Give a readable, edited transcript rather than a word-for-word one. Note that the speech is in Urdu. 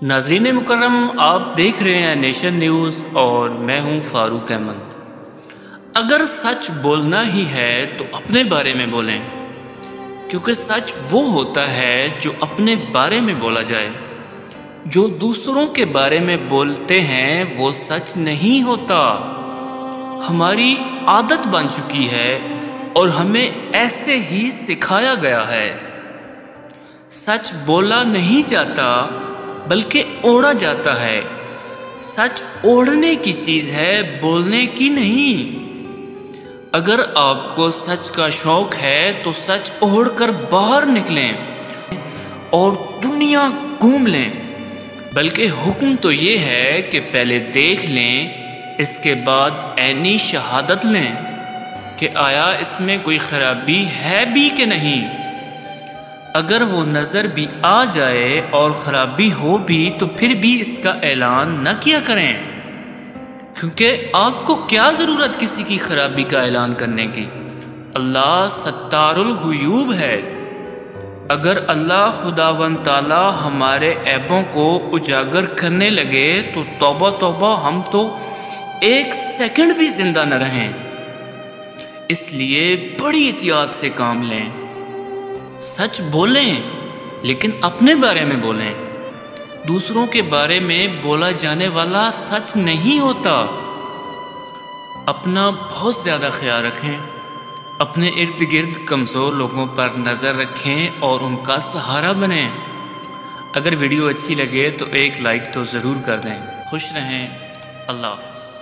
ناظرین مکرم، آپ دیکھ رہے ہیں نیشن نیوز اور میں ہوں فاروق احمد۔ اگر سچ بولنا ہی ہے تو اپنے بارے میں بولیں، کیونکہ سچ وہ ہوتا ہے جو اپنے بارے میں بولا جائے۔ جو دوسروں کے بارے میں بولتے ہیں وہ سچ نہیں ہوتا۔ ہماری عادت بن چکی ہے اور ہمیں ایسے ہی سکھایا گیا ہے۔ سچ بولا نہیں جاتا بلکہ اوڑا جاتا ہے۔ سچ اوڑھنے کی چیز ہے، بولنے کی نہیں۔ اگر آپ کو سچ کا شوق ہے تو سچ اوڑھ کر باہر نکلیں اور دنیا گھوم لیں۔ بلکہ حکم تو یہ ہے کہ پہلے دیکھ لیں، اس کے بعد عینی شہادت لیں کہ آیا اس میں کوئی خرابی ہے بھی کہ نہیں۔ اگر وہ نظر بھی آ جائے اور خرابی ہو بھی تو پھر بھی اس کا اعلان نہ کیا کریں، کیونکہ آپ کو کیا ضرورت کسی کی خرابی کا اعلان کرنے کی۔ اللہ ستار الغیوب ہے۔ اگر اللہ خداوند تعالی ہمارے عیبوں کو اجاگر کرنے لگے تو توبہ توبہ، ہم تو ایک سیکنڈ بھی زندہ نہ رہیں۔ اس لیے بڑی احتیاط سے کام لیں۔ سچ بولیں لیکن اپنے بارے میں بولیں۔ دوسروں کے بارے میں بولا جانے والا سچ نہیں ہوتا۔ اپنا بہت زیادہ خیال رکھیں، اپنے ارد گرد کمزور لوگوں پر نظر رکھیں اور ان کا سہارا بنیں۔ اگر ویڈیو اچھی لگے تو ایک لائک تو ضرور کر دیں۔ خوش رہیں۔ اللہ حافظ۔